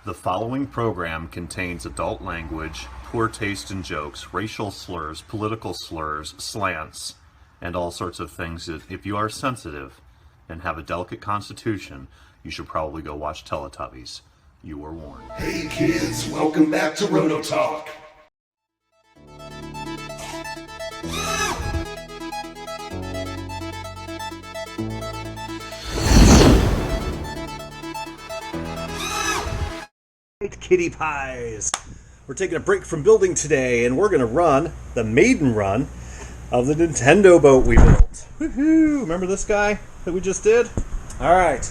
The following program contains adult language, poor taste in jokes, racial slurs, political slurs, slants, and all sorts of things that if you are sensitive and have a delicate constitution, you should probably go watch Teletubbies. You were warned. Hey kids, welcome back to Roto Talk. Kitty pies. We're taking a break from building today, and we're going to run the maiden run of the Nintendo boat we built. Woohoo! Remember this guy that we just did? All right.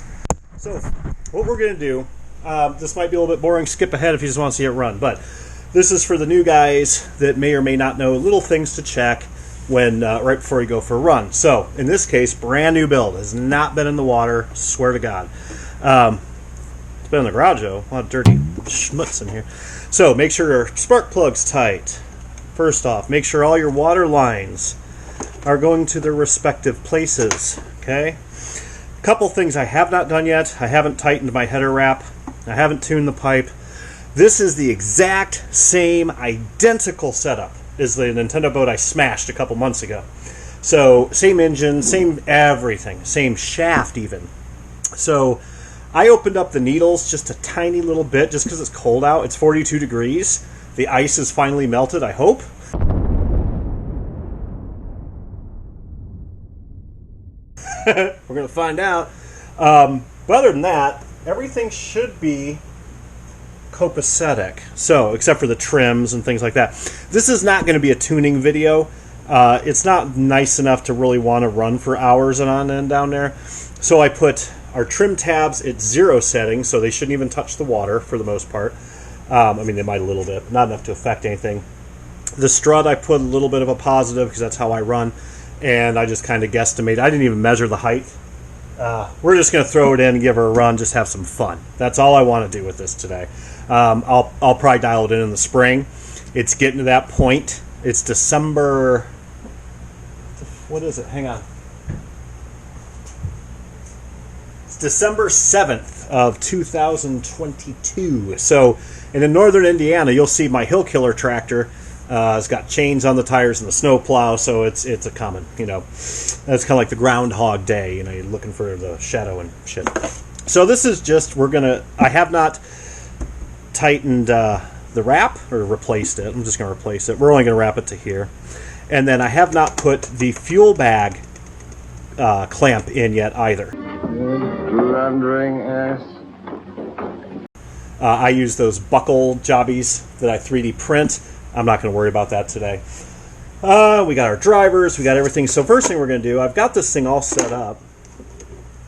So what we're going to do, this might be a little bit boring. Skip ahead if you just want to see it run. But this is for the new guys that may or may not know little things to check when right before you go for a run. So in this case, brand new build. Has not been in the water. Swear to God. It's been in the garage though. A lot of dirty schmutz in here. So make sure your spark plug's tight. First off, make sure all your water lines are going to their respective places. Okay? A couple things I have not done yet. I haven't tightened my header wrap. I haven't tuned the pipe. This is the exact same identical setup as the Nintendo boat I smashed a couple months ago. So same engine, same everything, same shaft even. So I opened up the needles just a tiny little bit just because it's cold out. It's 42 degrees. The ice is finally melted, I hope. We're going to find out. But other than that, everything should be copacetic. So, except for the trims and things like that. This is not going to be a tuning video. It's not nice enough to really want to run for hours and on end down there. So I put our trim tabs at 0 settings, so they shouldn't even touch the water for the most part. I mean, they might a little bit, but not enough to affect anything. The strut, I put a little bit of a positive because that's how I run, and I just kind of guesstimated. I didn't even measure the height. We're just going to throw it in and give her a run, just have some fun. That's all I want to do with this today. I'll probably dial it in the spring. It's getting to that point. It's December... What is it? Hang on. December 7th of 2022. So, and in northern Indiana, you'll see my Hill Killer tractor. It's got chains on the tires and the snow plow, so it's a common, that's kind of like the Groundhog Day, you're looking for the shadow and shit. So this is just, I have not tightened the wrap, or replaced it. I'm just going to replace it. We're only going to wrap it to here. And then I have not put the fuel bag clamp in yet either. I use those buckle jobbies that I 3D print. I'm not going to worry about that today. We got our drivers, we got everything. So first thing we're going to do, I've got this thing all set up,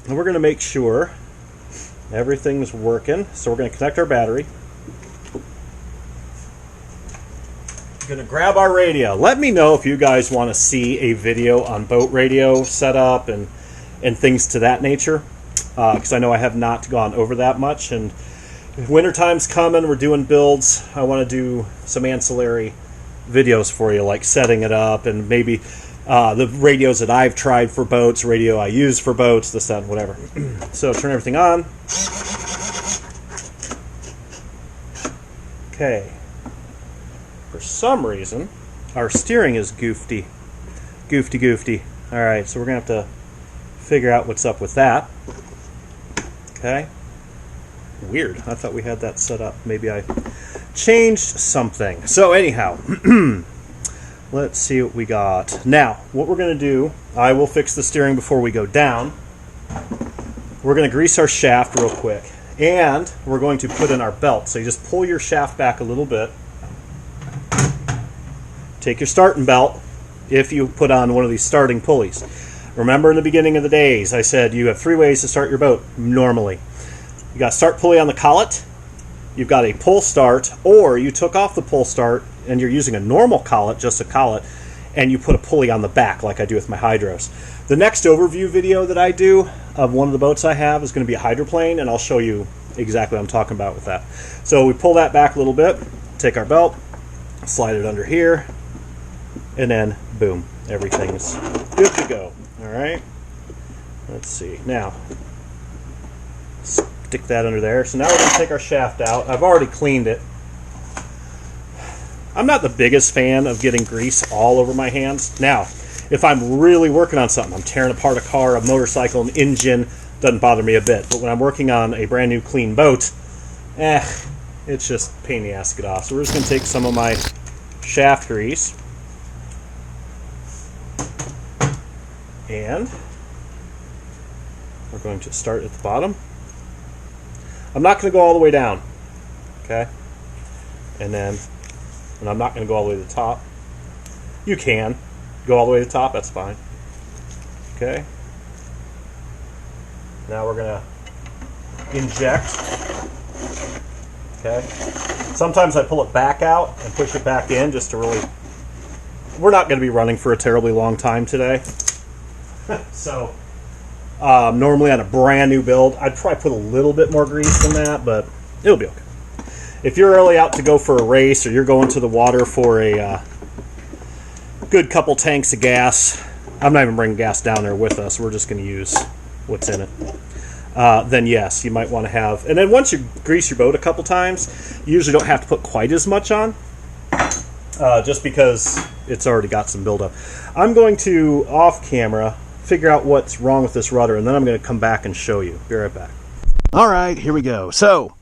and we're going to make sure everything's working. So we're going to connect our battery. We're going to grab our radio. Let me know if you guys want to see a video on boat radio setup and things to that nature, because I know I have not gone over that much, and wintertime's coming, we're doing builds. I want to do some ancillary videos for you, like setting it up, and maybe the radios that I've tried for boats, radio I use for boats, this, that, whatever. So turn everything on. Okay. For some reason, our steering is goofy. Alright, so we're going to have to figure out what's up with that. Okay. Weird. I thought we had that set up. Maybe I changed something. So anyhow, let's see what we got. Now, what we're going to do, I will fix the steering before we go down. We're going to grease our shaft real quick. And we're going to put in our belt. So you just pull your shaft back a little bit. Take your starting belt if you put on one of these starting pulleys. Remember in the beginning of the days, I said you have 3 ways to start your boat normally. You got a start pulley on the collet, you've got a pull start, or you took off the pull start and you're using a normal collet, just a collet, and you put a pulley on the back like I do with my hydros. The next overview video that I do of one of the boats I have is going to be a hydroplane, and I'll show you exactly what I'm talking about with that. So we pull that back a little bit, take our belt, slide it under here, and then boom, everything's good to go. All right, let's see. Now, Stick that under there. So now we're going to take our shaft out. I've already cleaned it. I'm not the biggest fan of getting grease all over my hands. Now, if I'm really working on something, I'm tearing apart a car, a motorcycle, an engine, doesn't bother me a bit. But when I'm working on a brand new clean boat, it's just a pain in the ass to get off. So we're just going to take some of my shaft grease and we're going to start at the bottom. I'm not going to go all the way down, okay? And I'm not going to go all the way to the top. You can go all the way to the top, that's fine. Okay. Now we're going to inject. Okay. Sometimes I pull it back out and push it back in just to really... We're not going to be running for a terribly long time today. So, normally on a brand new build, I'd probably put a little bit more grease than that, but it'll be okay. If you're early out to go for a race or you're going to the water for a good couple tanks of gas, I'm not even bringing gas down there with us. We're just going to use what's in it. Then yes, you might want to have... And then once you grease your boat a couple times, you usually don't have to put quite as much on, just because it's already got some buildup. I'm going to, off camera, figure out what's wrong with this rudder, and then I'm going to come back and show you. Be right back. All right, here we go. So,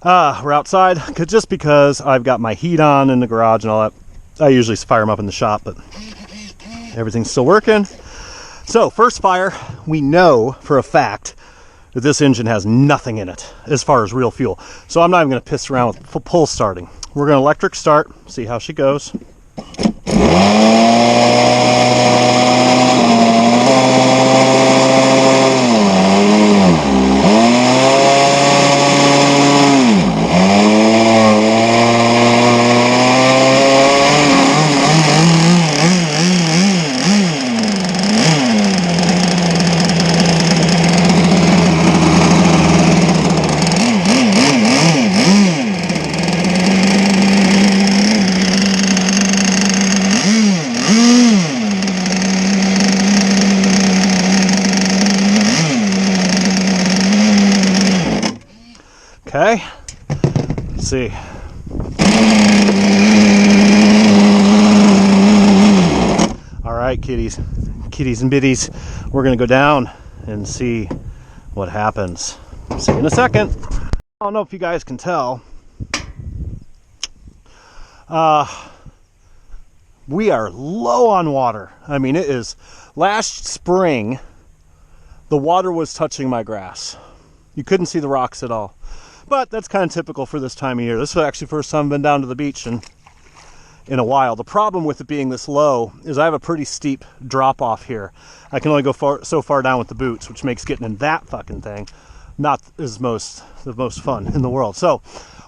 we're outside, just because I've got my heat on in the garage and all that. I usually fire them up in the shop, but everything's still working. So, first fire, we know for a fact that this engine has nothing in it as far as real fuel. So I'm not even going to piss around with pull starting. We're going to electric start, see how she goes. Okay, let's see. All right, kitties and biddies, we're gonna go down and see what happens. See you in a second. I don't know if you guys can tell. We are low on water. I mean, it is, last spring, the water was touching my grass. You couldn't see the rocks at all. But that's kind of typical for this time of year. This is actually the first time I've been down to the beach in a while. The problem with it being this low is I have a pretty steep drop off here. I can only go so far down with the boots, which makes getting in that fucking thing not the most fun in the world. So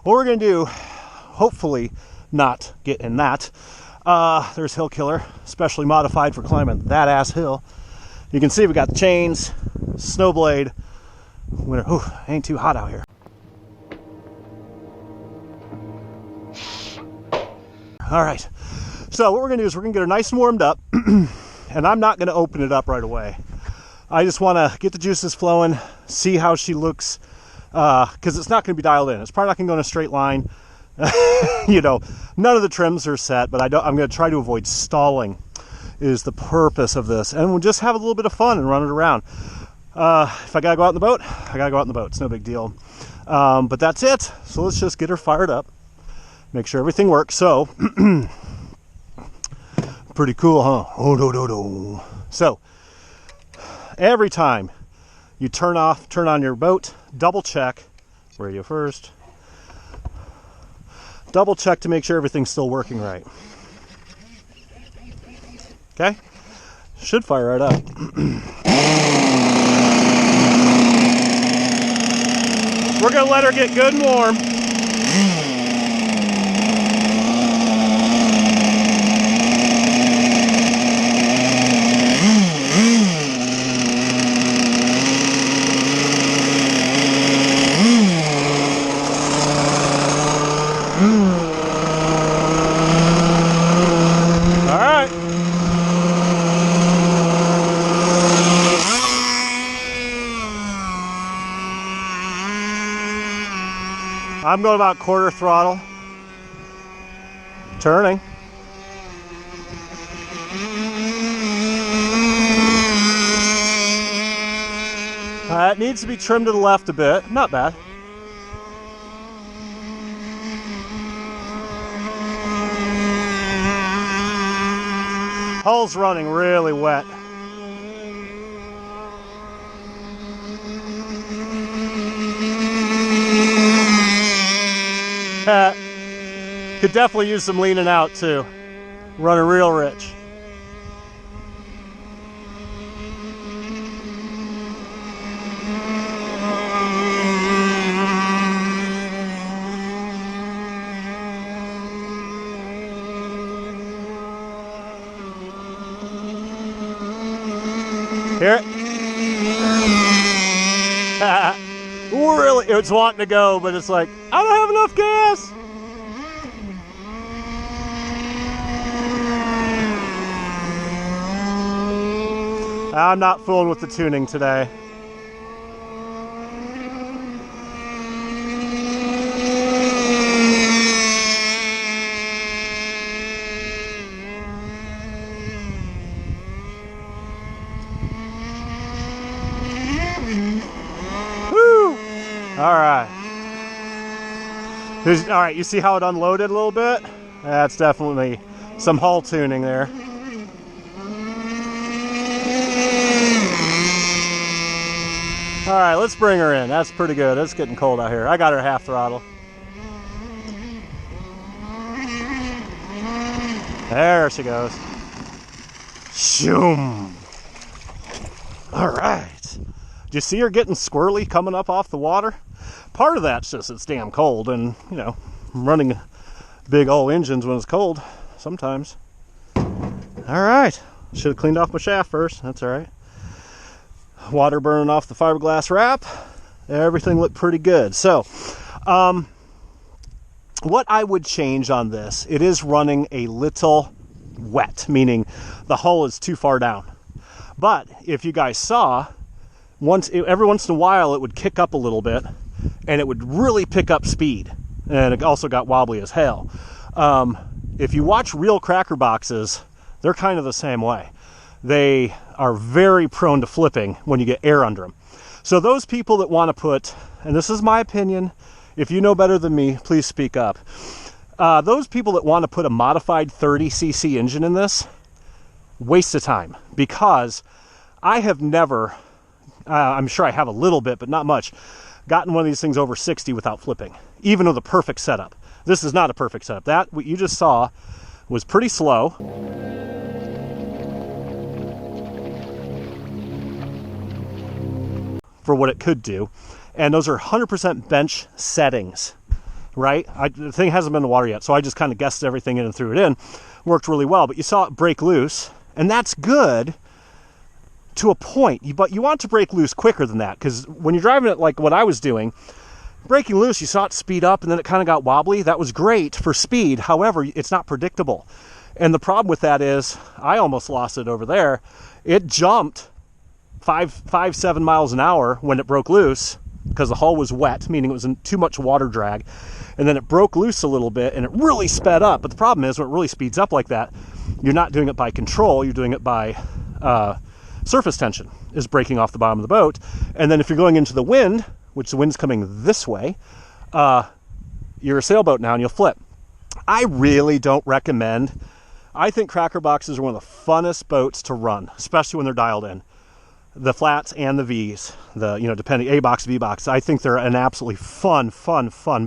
what we're going to do, hopefully not get in that. There's Hill Killer, specially modified for climbing that ass hill. You can see we got the chains, snowblade. Ain't too hot out here. All right, so what we're gonna do is we're gonna get her nice and warmed up, and I'm not gonna open it up right away. I just wanna get the juices flowing, see how she looks, because it's not gonna be dialed in. It's probably not gonna go in a straight line. You know, none of the trims are set, but I'm gonna try to avoid stalling is the purpose of this, and we'll just have a little bit of fun and run it around. If I gotta go out in the boat, I gotta go out in the boat. It's no big deal. But that's it. So let's just get her fired up. Make sure everything works. So, pretty cool, huh? Oh, no. So, every time you turn on your boat, double check, radio first, double check to make sure everything's still working right. Okay? Should fire right up. We're gonna let her get good and warm. I'm going about quarter throttle. Turning. It needs to be trimmed to the left a bit. Not bad. Hull's running really wet. Could definitely use some leaning out too. Running real rich. Hear it? Really, it's wanting to go, but it's like, I don't have enough gas. I'm not fooling with the tuning today. Woo! All right. All right, you see how it unloaded a little bit? That's definitely some hull tuning there. All right, let's bring her in. That's pretty good. It's getting cold out here. I got her half throttle. There she goes. Shoom. All right. Do you see her getting squirrely coming up off the water? Part of that's just it's damn cold, and you know, running big old engines when it's cold sometimes. All right. Should have cleaned off my shaft first. That's all right. Water burning off the fiberglass wrap. Everything looked pretty good. So, what I would change on this, it is running a little wet, meaning the hull is too far down. But if you guys saw, every once in a while it would kick up a little bit and it would really pick up speed. And it also got wobbly as hell. If you watch real cracker boxes, they're kind of the same way. They are very prone to flipping when you get air under them. So those people that want to put, and this is my opinion, if you know better than me, please speak up. Those people that want to put a modified 30cc engine in this, waste of time. Because I have never, I'm sure I have a little bit, but not much, gotten one of these things over 60 without flipping, even with a perfect setup. This is not a perfect setup. That, what you just saw, was pretty slow. For what it could do, and those are 100% bench settings, right? The thing hasn't been in the water yet, so I just kind of guessed everything in and threw it in. Worked really well, but you saw it break loose, and that's good to a point, but you want to break loose quicker than that, because when you're driving it like what I was doing, breaking loose, you saw it speed up, and then it kind of got wobbly. That was great for speed. However, it's not predictable, and the problem with that is I almost lost it over there. It jumped 7 miles an hour when it broke loose because the hull was wet, meaning it was in too much water drag, and then it broke loose a little bit and it really sped up. But the problem is when it really speeds up like that, you're not doing it by control, you're doing it by surface tension is breaking off the bottom of the boat. And then if you're going into the wind, which the wind's coming this way, you're a sailboat now and you'll flip. I really don't recommend. I think cracker boxes are one of the funnest boats to run, especially when they're dialed in. The flats and the V's, depending, A box, V box. I think they're an absolutely fun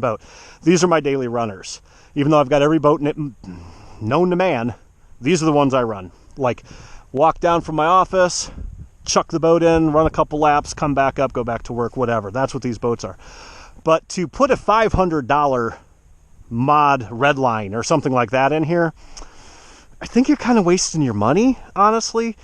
boat. These are my daily runners. Even though I've got every boat in it known to man, these are the ones I run. Like, walk down from my office, chuck the boat in, run a couple laps, come back up, go back to work, whatever. That's what these boats are. But to put a $500 mod Redline or something like that in here, I think you're kind of wasting your money, honestly.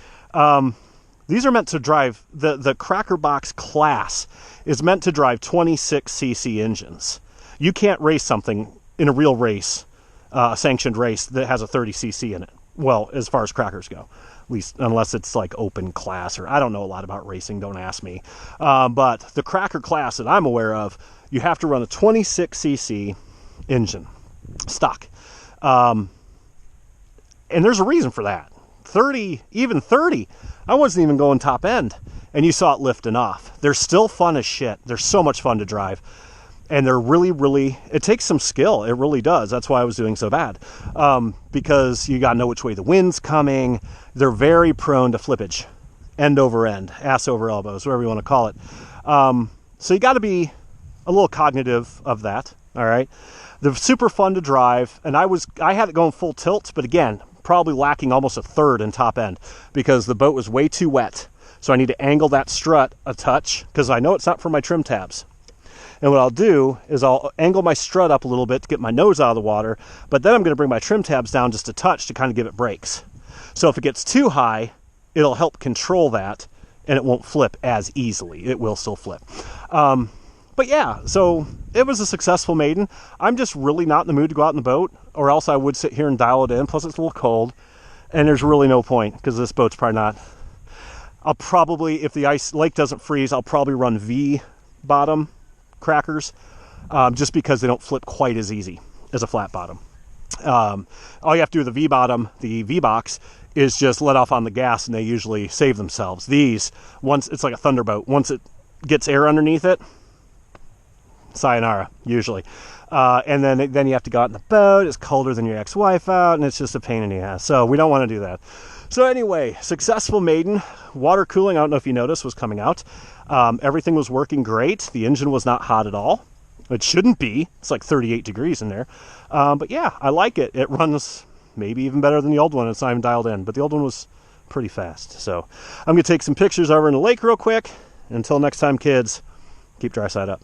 These are meant to drive, the Cracker Box class is meant to drive 26cc engines. You can't race something in a real race, a sanctioned race that has a 30cc in it. Well, as far as crackers go. At least unless it's like open class, or I don't know a lot about racing, don't ask me. But the cracker class that I'm aware of, you have to run a 26cc engine, stock. And there's a reason for that. 30, even 30, I wasn't even going top end, and you saw it lifting off. They're still fun as shit. They're so much fun to drive. And they're really, it takes some skill. It really does. That's why I was doing so bad. Because you got to know which way the wind's coming. They're very prone to flippage. End over end, ass over elbows, whatever you want to call it. So you got to be a little cognitive of that. All right. They're super fun to drive. And I had it going full tilt, but again, probably lacking almost a third in top end because the boat was way too wet. So I need to angle that strut a touch because I know it's not for my trim tabs. And what I'll do is I'll angle my strut up a little bit to get my nose out of the water, but then I'm going to bring my trim tabs down just a touch to kind of give it brakes. So if it gets too high, it'll help control that, and it won't flip as easily. It will still flip. But yeah, so it was a successful maiden. I'm just really not in the mood to go out in the boat, or else I would sit here and dial it in. Plus it's a little cold, and there's really no point because this boat's probably not. I'll probably, if the lake doesn't freeze, I'll probably run V bottom crackers, just because they don't flip quite as easy as a flat bottom. All you have to do with the V bottom, the V box, is just let off on the gas, and they usually save themselves. These, once it's like a thunderboat, once it gets air underneath it, sayonara usually. And then you have to go out in the boat. It's colder than your ex-wife out, and it's just a pain in the ass. So we don't want to do that. So anyway, successful maiden. Water cooling, I don't know if you noticed, was coming out. Everything was working great. The engine was not hot at all. It shouldn't be. It's like 38 degrees in there. But yeah, I like it. It runs maybe even better than the old one. It's not even dialed in, but the old one was pretty fast. So I'm going to take some pictures over in the lake real quick. Until next time, kids, keep dry side up.